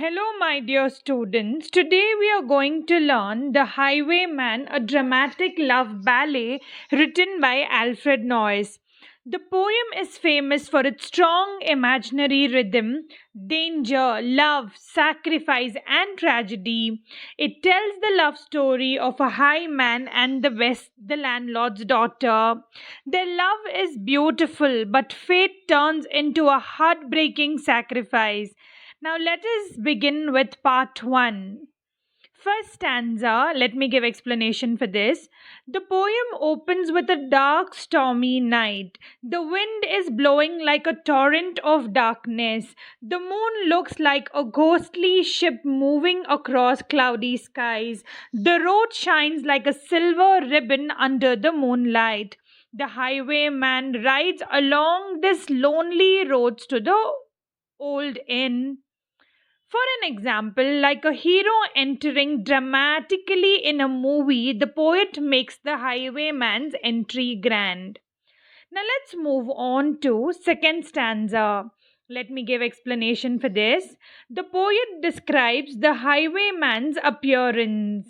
Hello, my dear students. Today we are going to learn The Highwayman, a dramatic love ballet written by Alfred Noyes. The poem is famous for its strong imaginary rhythm, danger, love, sacrifice, and tragedy. It tells the love story of a highman and the landlord's daughter. Their love is beautiful, but fate turns into a heartbreaking sacrifice. Now let us begin with part 1. First stanza, let me give explanation for this. The poem opens with a dark stormy night. The wind is blowing like a torrent of darkness. The moon looks like a ghostly ship moving across cloudy skies. The road shines like a silver ribbon under the moonlight. The highwayman rides along this lonely roads to the old inn. For an example, like a hero entering dramatically in a movie, the poet makes the highwayman's entry grand. Now let's move on to second stanza. Let me give explanation for this. The poet describes the highwayman's appearance.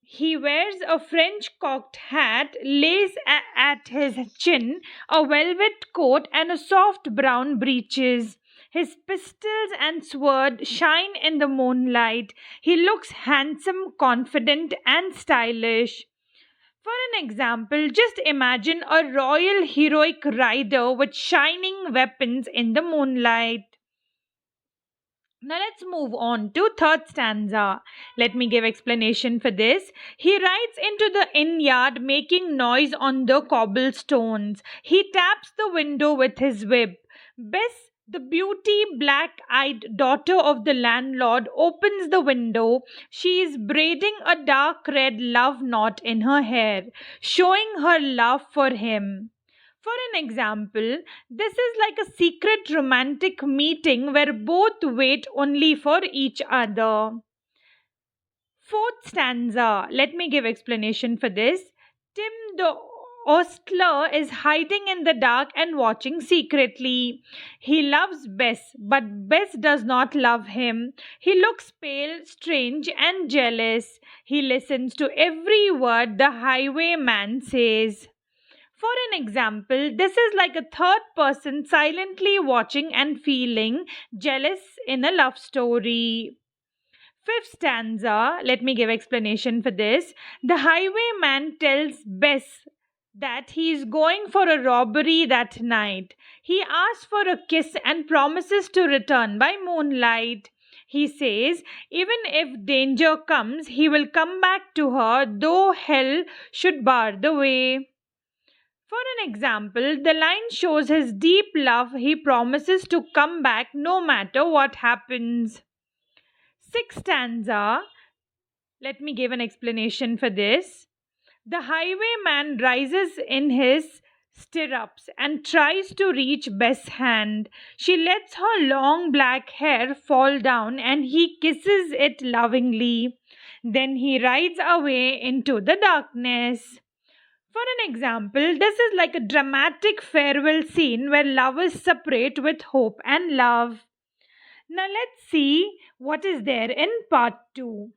He wears a French cocked hat, lace at his chin, a velvet coat, and a soft brown breeches. His pistols and sword shine in the moonlight. He looks handsome, confident, and stylish. For an example, just imagine a royal heroic rider with shining weapons in the moonlight. Now let's move on to third stanza. Let me give explanation for this. He rides into the inn yard making noise on the cobblestones. He taps the window with his whip. Bess, the beauty black-eyed daughter of the landlord, opens the window. She is braiding a dark red love knot in her hair, showing her love for him. For an example, this is like a secret romantic meeting where both wait only for each other. Fourth stanza. Let me give explanation for this. Tim the ostler is hiding in the dark and watching secretly. He loves Bess, but Bess does not love him. He looks pale, strange, and jealous. He listens to every word the highwayman says. For an example, this is like a third person silently watching and feeling jealous in a love story. Fifth stanza, let me give explanation for this. The highwayman tells Bess that he is going for a robbery that night. He asks for a kiss and promises to return by moonlight. He says, even if danger comes, he will come back to her, though hell should bar the way. For an example, the line shows his deep love. He promises to come back no matter what happens. Sixth stanza. Let me give an explanation for this. The highwayman rises in his stirrups and tries to reach Bess' hand. She lets her long black hair fall down and he kisses it lovingly. Then he rides away into the darkness. For an example, this is like a dramatic farewell scene where lovers separate with hope and love. Now let's see what is there in part 2.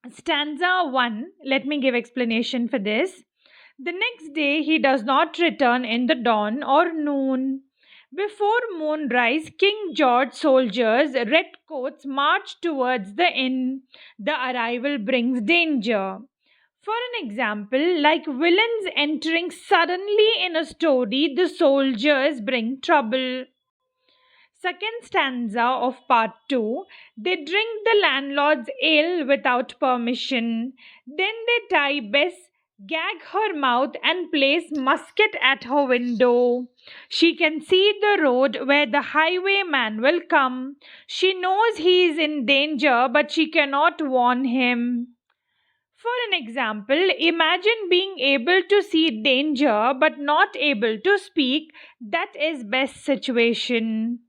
Stanza 1, let me give explanation for this. The next day he does not return in the dawn or noon. Before moonrise, King George soldiers, red coats, march towards the inn. The arrival brings danger. For an example, like villains entering suddenly in a story, the soldiers bring trouble. Second stanza of part 2. They drink the landlord's ale without permission. Then they tie Bess, gag her mouth, and place musket at her window. She can see the road where the highwayman will come. She knows he is in danger, but she cannot warn him. For an example, imagine being able to see danger but not able to speak. That is best situation.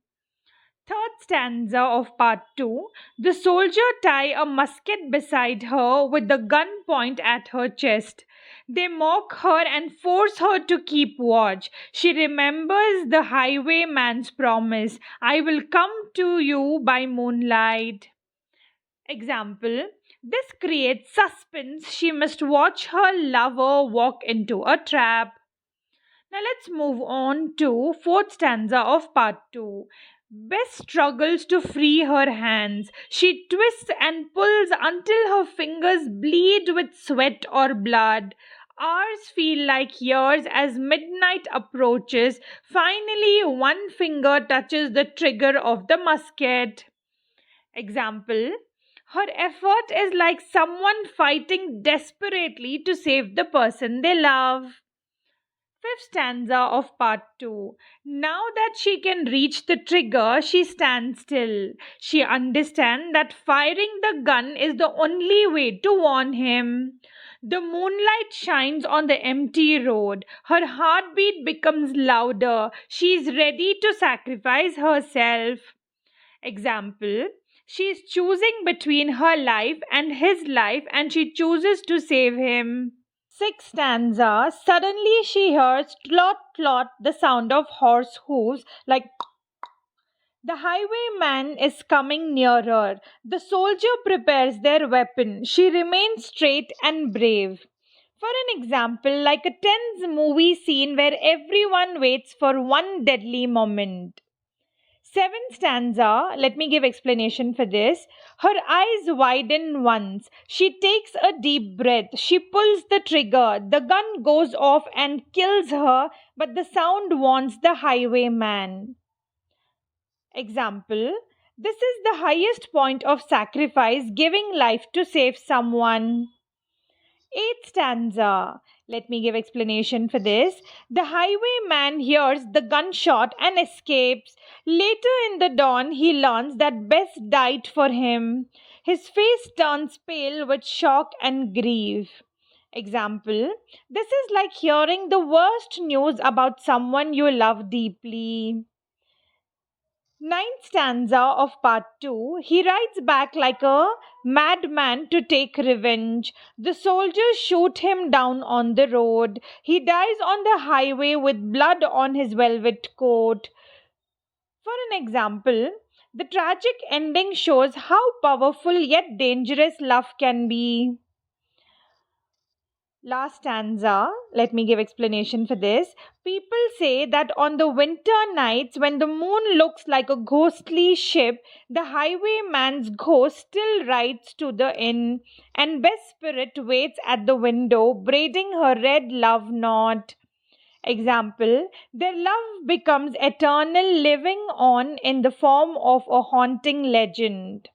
Third stanza of part 2. The soldier tie a musket beside her with the gun point at her chest. They mock her and force her to keep watch. She remembers the highwayman's promise, I will come to you by moonlight. Example. This creates suspense. She must watch her lover walk into a trap. Now let's move on to fourth stanza of part 2. Bess struggles to free her hands. She twists and pulls until her fingers bleed with sweat or blood. Hours feel like years as midnight approaches. Finally, one finger touches the trigger of the musket. Example. Her effort is like someone fighting desperately to save the person they love. Fifth stanza of part 2. Now that she can reach the trigger, she stands still. She understands that firing the gun is the only way to warn him. The moonlight shines on the empty road. Her heartbeat becomes louder. She is ready to sacrifice herself. Example. She is choosing between her life and his life, and she chooses to save him. Sixth stanza. Suddenly she hears tlot tlot, the sound of horse hooves, like the highwayman is coming nearer. The soldier prepares their weapon. She remains straight and brave. For an example, like a tense movie scene where everyone waits for one deadly moment. Seventh stanza, let me give explanation for this. Her eyes widen once. She takes a deep breath. She pulls the trigger. The gun goes off and kills her, but the sound warns the highwayman. Example. This is the highest point of sacrifice, giving life to save someone. Eighth stanza. Let me give explanation for this. The highwayman hears the gunshot and escapes. Later in the dawn, he learns that Bess died for him. His face turns pale with shock and grief. Example. This is like hearing the worst news about someone you love deeply. Ninth stanza of part 2. He rides back like a madman to take revenge. The soldiers shoot him down on the road. He dies on the highway with blood on his velvet coat. For an example, the tragic ending shows how powerful yet dangerous love can be. Last stanza, let me give explanation for this. People say that on the winter nights when the moon looks like a ghostly ship, the highwayman's ghost still rides to the inn, and Bess Spirit waits at the window, braiding her red love knot. Example, their love becomes eternal, living on in the form of a haunting legend.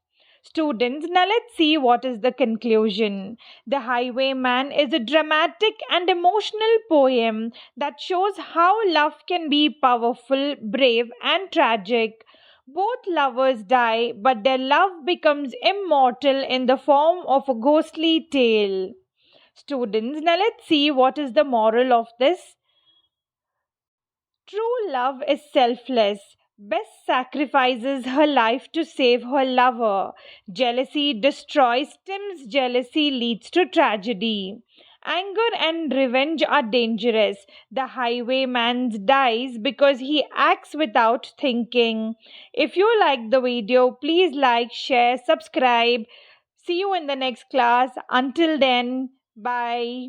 Students, now let's see what is the conclusion. The Highwayman is a dramatic and emotional poem that shows how love can be powerful, brave, and tragic. Both lovers die, but their love becomes immortal in the form of a ghostly tale. Students, now let's see what is the moral of this. True love is selfless. Bess sacrifices her life to save her lover. Jealousy destroys. Tim's jealousy leads to tragedy. Anger and revenge are dangerous. The highwayman dies because he acts without thinking. If you like the video, please like, share, subscribe. See you in the next class. Until then, bye.